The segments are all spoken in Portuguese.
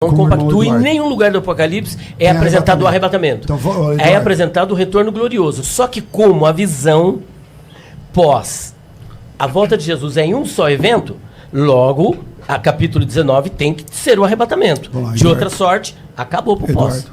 Não compactua, em nenhum lugar do Apocalipse é apresentado o arrebatamento. Então, é apresentado o retorno glorioso. Só que como a visão pós a volta de Jesus é em um só evento, logo, a capítulo 19 tem que ser o arrebatamento. Lá, de outra sorte, acabou pro pós.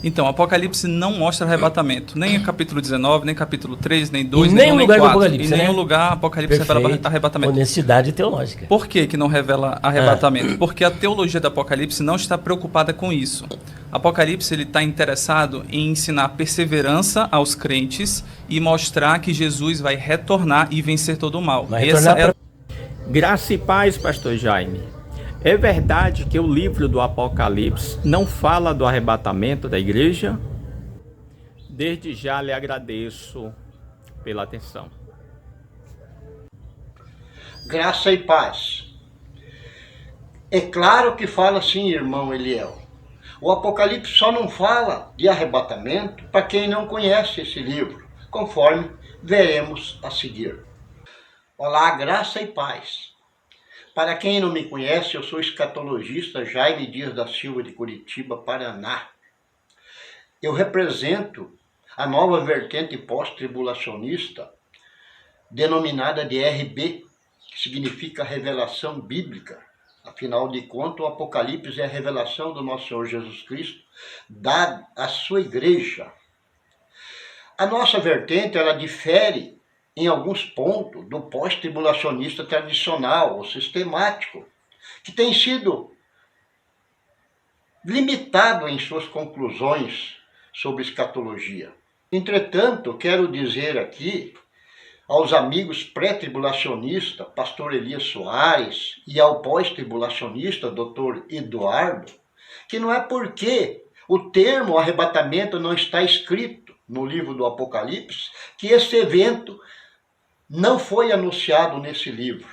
Então, Apocalipse não mostra arrebatamento. Nem em capítulo 19, nem capítulo 3, nem 2, nem 1, nem 4. Em nenhum lugar Apocalipse revela arrebatamento. Honestidade teológica. Por que não revela arrebatamento? Porque a teologia do Apocalipse não está preocupada com isso. Apocalipse está interessado em ensinar perseverança aos crentes e mostrar que Jesus vai retornar e vencer todo o mal. Graça e paz, pastor Jaime. É verdade que o livro do Apocalipse não fala do arrebatamento da igreja? Desde já lhe agradeço pela atenção. Graça e paz. É claro que fala sim, irmão Eliel. O Apocalipse só não fala de arrebatamento para quem não conhece esse livro, conforme veremos a seguir. Olá, graça e paz. Para quem não me conhece, eu sou escatologista Jaime Dias da Silva de Curitiba, Paraná. Eu represento a nova vertente pós-tribulacionista, denominada de RB, que significa revelação bíblica. Afinal de contas, o Apocalipse é a revelação do nosso Senhor Jesus Cristo, dada à sua igreja. A nossa vertente, ela difere em alguns pontos do pós-tribulacionista tradicional ou sistemático, que tem sido limitado em suas conclusões sobre escatologia. Entretanto, quero dizer aqui aos amigos pré-tribulacionistas, pastor Elias Soares, e ao pós-tribulacionista, doutor Eduardo, que não é porque o termo arrebatamento não está escrito no livro do Apocalipse, que esse evento não foi anunciado nesse livro.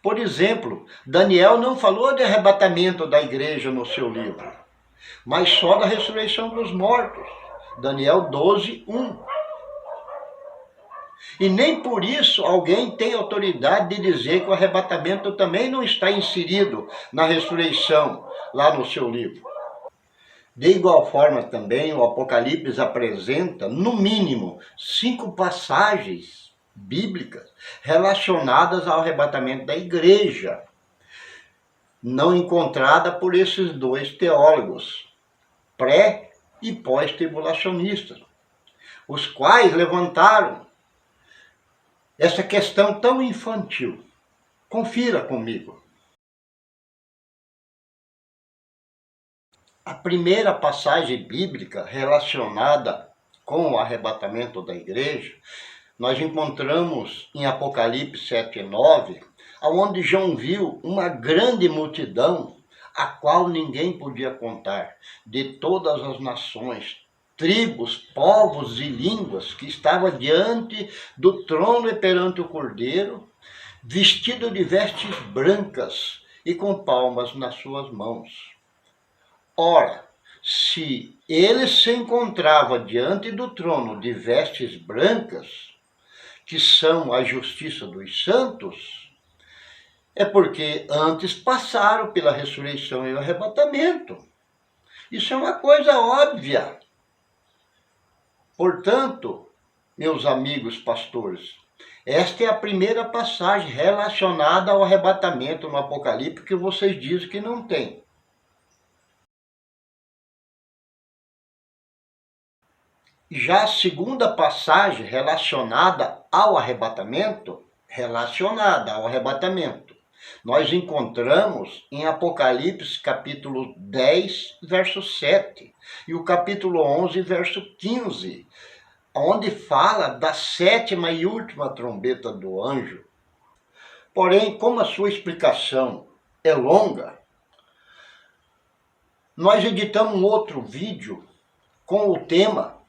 Por exemplo, Daniel não falou de arrebatamento da igreja no seu livro, mas só da ressurreição dos mortos. Daniel 12, 1. E nem por isso alguém tem autoridade de dizer que o arrebatamento também não está inserido na ressurreição, lá no seu livro. De igual forma também, o Apocalipse apresenta, no mínimo, 5 passagens bíblicas relacionadas ao arrebatamento da igreja, não encontrada por esses dois teólogos, pré- e pós-tribulacionistas, os quais levantaram essa questão tão infantil. Confira comigo. A primeira passagem bíblica relacionada com o arrebatamento da igreja nós encontramos em Apocalipse 7 e 9, onde João viu uma grande multidão, a qual ninguém podia contar, de todas as nações, tribos, povos e línguas, que estava diante do trono e perante o Cordeiro, vestido de vestes brancas e com palmas nas suas mãos. Ora, se ele se encontrava diante do trono de vestes brancas, que são a justiça dos santos, é porque antes passaram pela ressurreição e o arrebatamento. Isso é uma coisa óbvia. Portanto, meus amigos pastores, esta é a primeira passagem relacionada ao arrebatamento no Apocalipse que vocês dizem que não tem. Já a segunda passagem relacionada ao arrebatamento, nós encontramos em Apocalipse capítulo 10, verso 7, e o capítulo 11, verso 15, onde fala da 7ª e última trombeta do anjo. Porém, como a sua explicação é longa, nós editamos um outro vídeo com o tema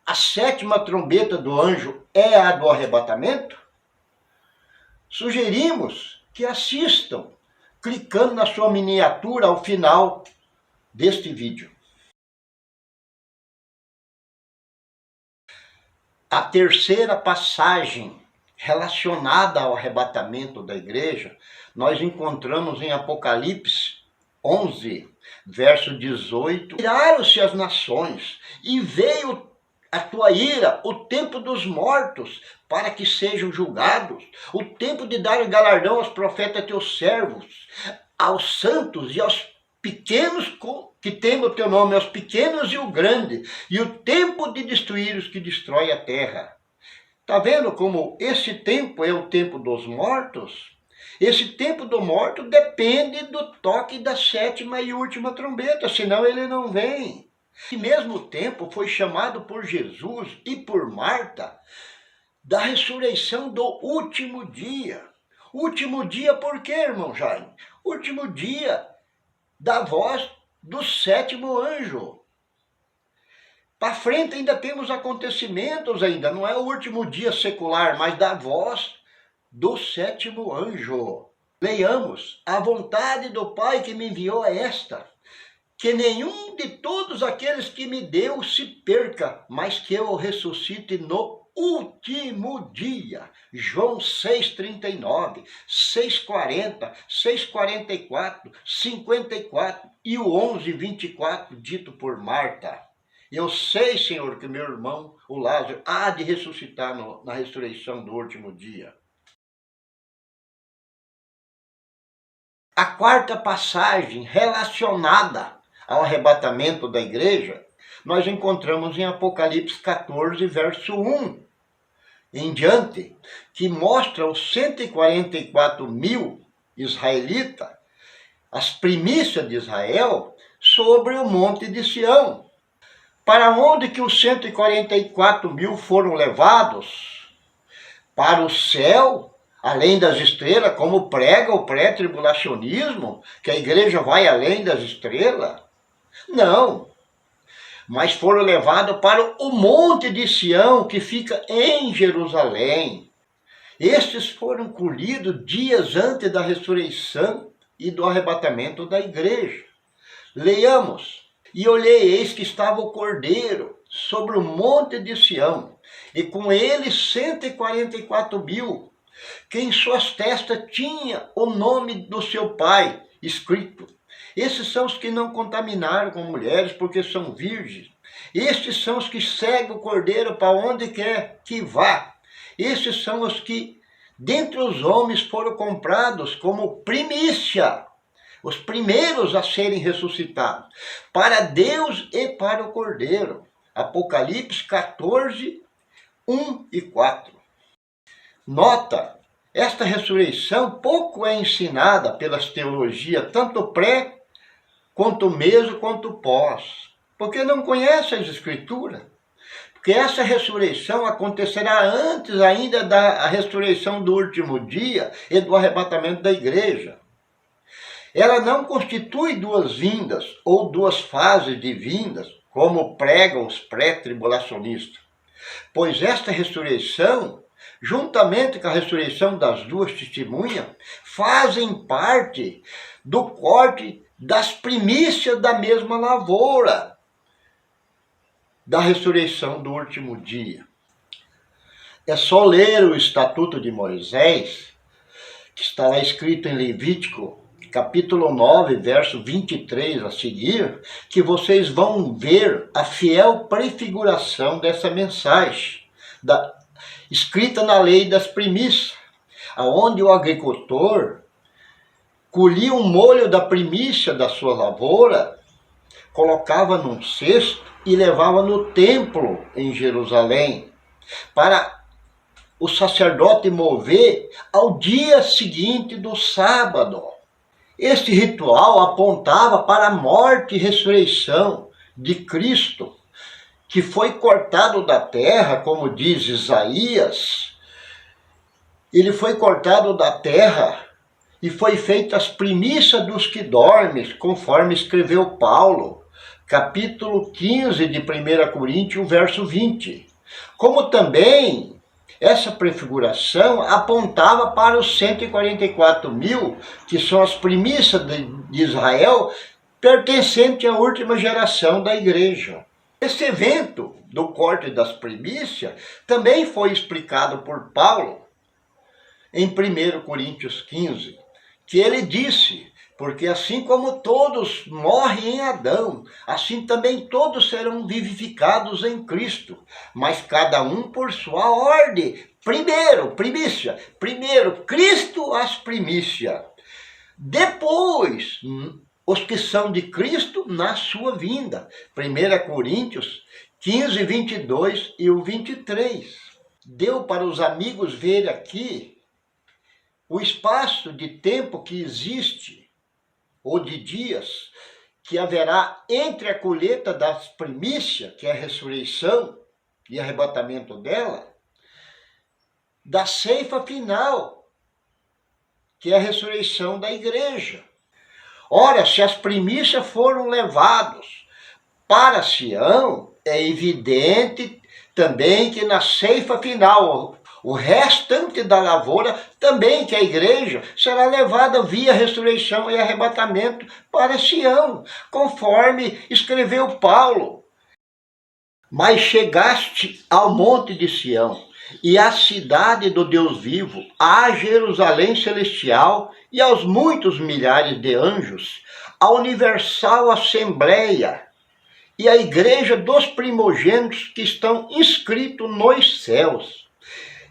A 7ª trombeta do anjo é a do arrebatamento? Sugerimos que assistam, clicando na sua miniatura ao final deste vídeo. A terceira passagem relacionada ao arrebatamento da igreja, nós encontramos em Apocalipse 11, verso 18. Iraram-se as nações, e veio a tua ira, o tempo dos mortos, para que sejam julgados, o tempo de dar galardão aos profetas teus servos, aos santos e aos pequenos que temem o teu nome, aos pequenos e o grande, e o tempo de destruir os que destroem a terra. Está vendo como esse tempo é o tempo dos mortos? Esse tempo do morto depende do toque da sétima e última trombeta, senão ele não vem. E mesmo tempo foi chamado por Jesus e por Marta da ressurreição do último dia. Último dia por quê, irmão Jaime? Último dia da voz do sétimo anjo. Para frente ainda temos acontecimentos ainda, não é o último dia secular, mas da voz do sétimo anjo. Leiamos: a vontade do Pai que me enviou é esta, que nenhum de todos aqueles que me deu se perca, mas que eu o ressuscite no último dia. João 6,39, 6,40, 6,44, 54 e o 11,24, dito por Marta. Eu sei, Senhor, que meu irmão, o Lázaro, há de ressuscitar na ressurreição do último dia. A quarta passagem relacionada ao arrebatamento da igreja, nós encontramos em Apocalipse 14, verso 1 em diante, que mostra os 144 mil israelitas, as primícias de Israel, sobre o monte de Sião. Para onde que os 144 mil foram levados? Para o céu, além das estrelas, como prega o pré-tribulacionismo, que a igreja vai além das estrelas? Não, mas foram levados para o monte de Sião, que fica em Jerusalém. Estes foram colhidos dias antes da ressurreição e do arrebatamento da igreja. Leiamos: e olhei, eis que estava o Cordeiro sobre o monte de Sião, e com ele 144 mil, que em suas testas tinha o nome do seu pai escrito. Esses são os que não contaminaram com mulheres, porque são virgens. Estes são os que seguem o Cordeiro para onde quer que vá. Estes são os que, dentre os homens, foram comprados como primícia, os primeiros a serem ressuscitados, para Deus e para o Cordeiro. Apocalipse 14, 1 e 4. Nota, esta ressurreição pouco é ensinada pelas teologias, tanto pré, quanto mesmo, quanto pós, porque não conhece as Escrituras. Porque essa ressurreição acontecerá antes ainda da ressurreição do último dia e do arrebatamento da igreja. Ela não constitui duas vindas ou duas fases de vindas, como pregam os pré-tribulacionistas, pois esta ressurreição, juntamente com a ressurreição das duas testemunhas, fazem parte do corte das primícias da mesma lavoura, da ressurreição do último dia. É só ler o Estatuto de Moisés, que está lá escrito em Levítico, capítulo 9, verso 23 a seguir, que vocês vão ver a fiel prefiguração dessa mensagem, escrita na lei das primícias, aonde o agricultor colhia um molho da primícia da sua lavoura, colocava num cesto e levava no templo em Jerusalém, para o sacerdote mover ao dia seguinte do sábado. Este ritual apontava para a morte e ressurreição de Cristo, que foi cortado da terra, como diz Isaías. Ele foi cortado da terra e foi feita as primícias dos que dormem, conforme escreveu Paulo, capítulo 15 de 1 Coríntios, verso 20. Como também essa prefiguração apontava para os 144 mil, que são as primícias de Israel, pertencentes à última geração da igreja. Esse evento do corte das primícias também foi explicado por Paulo em 1 Coríntios 15, que ele disse Porque assim como todos morrem em Adão, assim também todos serão vivificados em Cristo, mas cada um por sua ordem. Primícia. Primeiro, Cristo as primícias. Depois, os que são de Cristo na sua vinda. 1 Coríntios 15, 22 e o 23. Deu para os amigos ver aqui o espaço de tempo que existe, ou de dias, que haverá entre a colheita das primícias, que é a ressurreição e arrebatamento dela, da ceifa final, que é a ressurreição da igreja. Ora, se as primícias foram levadas para Sião, é evidente também que na ceifa final, o restante da lavoura, também que a igreja, será levada via ressurreição e arrebatamento para Sião, conforme escreveu Paulo. Mas chegaste ao monte de Sião, e à cidade do Deus vivo, à Jerusalém celestial, e aos muitos milhares de anjos, à universal assembleia, e à igreja dos primogênitos que estão inscritos nos céus.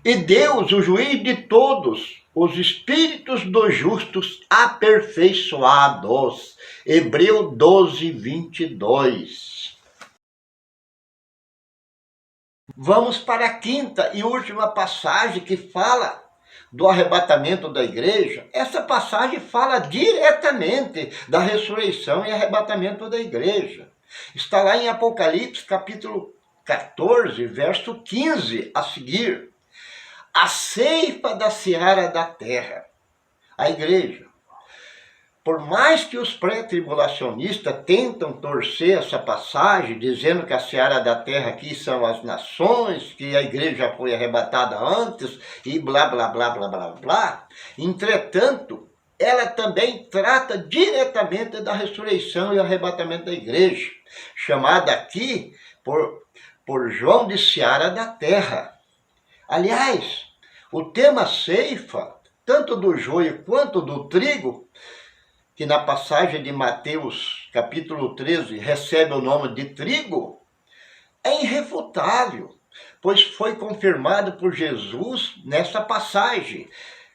E Deus, o juiz de todos, os espíritos dos justos aperfeiçoados. Hebreu 12, 22. Vamos para a quinta e última passagem que fala do arrebatamento da igreja. Essa passagem fala diretamente da ressurreição e arrebatamento da igreja. Está lá em Apocalipse, capítulo 14, verso 15, a seguir. A ceifa da seara da terra, a igreja. Por mais que os pré-tribulacionistas tentam torcer essa passagem, dizendo que a seara da terra aqui são as nações, que a igreja foi arrebatada antes, e blá, blá, blá, blá, blá, blá. Entretanto, ela também trata diretamente da ressurreição e arrebatamento da igreja, chamada aqui por João de seara da terra. Aliás, o tema ceifa, tanto do joio quanto do trigo, que na passagem de Mateus, capítulo 13, recebe o nome de trigo, é irrefutável, pois foi confirmado por Jesus nessa passagem,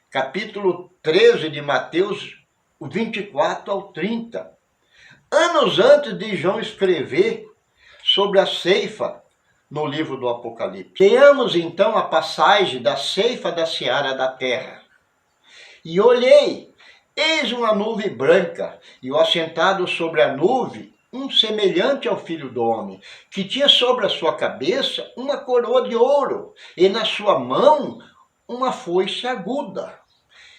capítulo 13 de Mateus, 24 ao 30. Anos antes de João escrever sobre a ceifa, no livro do Apocalipse. Tenhamos então a passagem da ceifa da seara da terra. E olhei, eis uma nuvem branca, e o assentado sobre a nuvem, um semelhante ao Filho do Homem, que tinha sobre a sua cabeça uma coroa de ouro, e na sua mão uma foice aguda.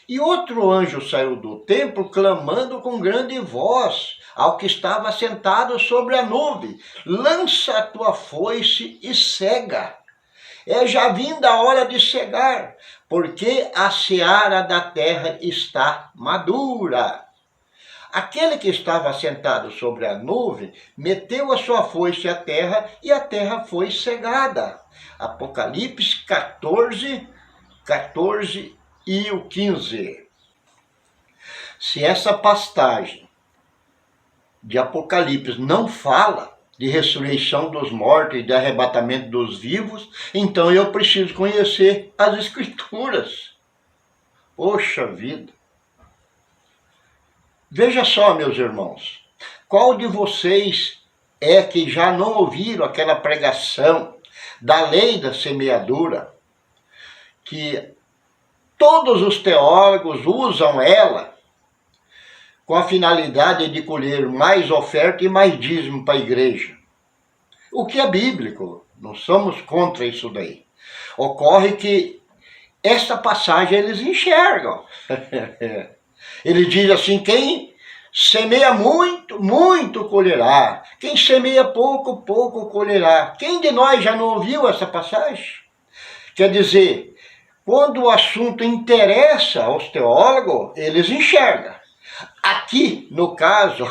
E outro anjo saiu do templo, clamando com grande voz ao que estava sentado sobre a nuvem: lança a tua foice e cega. É já vinda a hora de cegar, porque a seara da terra está madura. Aquele que estava sentado sobre a nuvem meteu a sua foice à terra, e a terra foi cegada. Apocalipse 14, 14 e o 15. Se essa passagem de Apocalipse não fala de ressurreição dos mortos e de arrebatamento dos vivos, então eu preciso conhecer as Escrituras. Poxa vida! Veja só, meus irmãos, qual de vocês é que já não ouviram aquela pregação da lei da semeadura, que todos os teólogos usam ela com a finalidade de colher mais oferta e mais dízimo para a igreja? O que é bíblico, não somos contra isso daí. Ocorre que essa passagem eles enxergam. Ele diz assim: quem semeia muito, muito colherá. Quem semeia pouco, pouco colherá. Quem de nós já não ouviu essa passagem? Quer dizer, quando o assunto interessa aos teólogos, eles enxergam. Aqui, no caso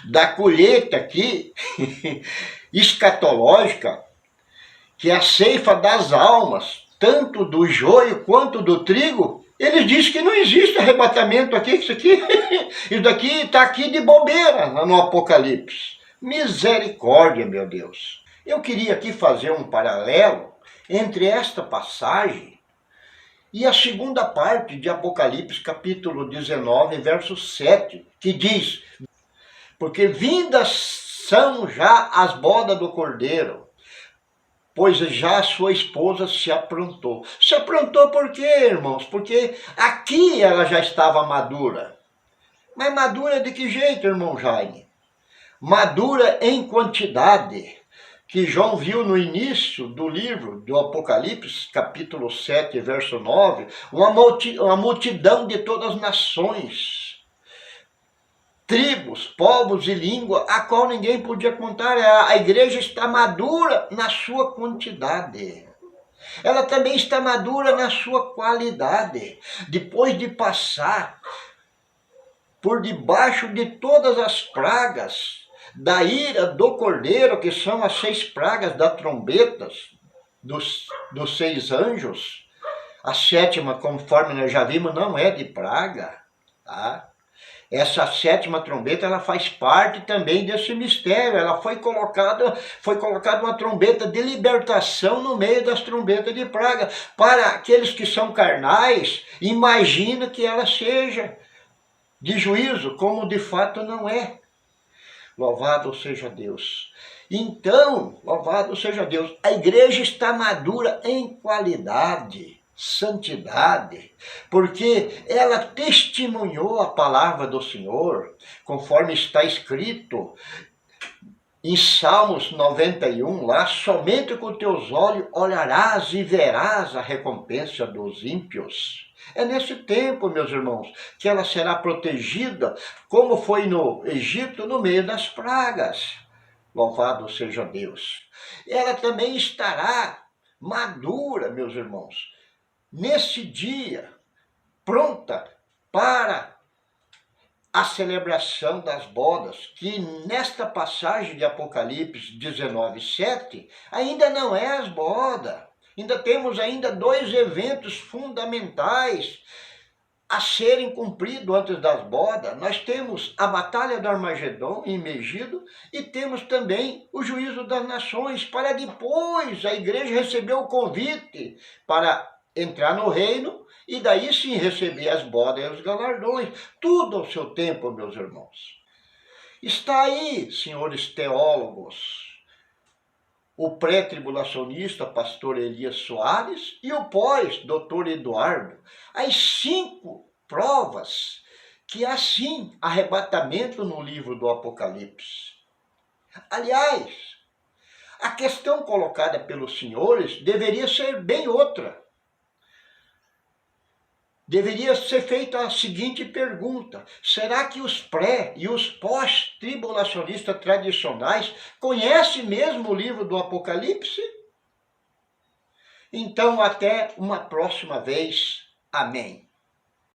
da colheita aqui, escatológica, que é a ceifa das almas, tanto do joio quanto do trigo, Eles dizem que não existe arrebatamento aqui, isso aqui, isso daqui está aqui de bobeira no Apocalipse. Misericórdia, meu Deus. Eu queria aqui fazer um paralelo entre esta passagem e a segunda parte de Apocalipse, capítulo 19, verso 7, que diz: porque vindas são já as bodas do Cordeiro, pois já a sua esposa se aprontou. Se aprontou por quê, irmãos? Porque aqui ela já estava madura. Mas madura de que jeito, irmão Jaime? Madura em quantidade, que João viu no início do livro do Apocalipse, capítulo 7, verso 9, uma multidão de todas as nações, tribos, povos e língua, a qual ninguém podia contar. A igreja está madura na sua quantidade. Ela também está madura na sua qualidade. Depois de passar por debaixo de todas as pragas da ira do Cordeiro, que são as 6 pragas das trombetas dos 6 anjos, a 7ª, conforme nós já vimos, não é de praga, tá? Essa 7ª trombeta, ela faz parte também desse mistério. Ela foi colocada uma trombeta de libertação no meio das trombetas de praga. Para aqueles que são carnais, imagina que ela seja de juízo, como de fato não é. Louvado seja Deus. Então, louvado seja Deus, a igreja está madura em qualidade, santidade, porque ela testemunhou a palavra do Senhor, conforme está escrito em Salmos 91, lá: somente com teus olhos olharás e verás a recompensa dos ímpios. É nesse tempo, meus irmãos, que ela será protegida, como foi no Egito, no meio das pragas. Louvado seja Deus. Ela também estará madura, meus irmãos, nesse dia, pronta para a celebração das bodas, que nesta passagem de Apocalipse 19, 7, ainda não é as bodas. Ainda temos 2 eventos fundamentais a serem cumpridos antes das bodas. Nós temos a Batalha do Armagedon em Megido e temos também o Juízo das Nações, para depois a igreja receber o convite para entrar no reino e daí sim receber as bodas e os galardões. Tudo ao seu tempo, meus irmãos. Está aí, senhores teólogos, o pré-tribulacionista, pastor Elias Soares, e o pós, doutor Eduardo, as 5 provas que há sim arrebatamento no livro do Apocalipse. Aliás, a questão colocada pelos senhores deveria ser bem outra. Deveria ser feita a seguinte pergunta: será que os pré- e os pós-tribulacionistas tradicionais conhecem mesmo o livro do Apocalipse? Então, até uma próxima vez. Amém.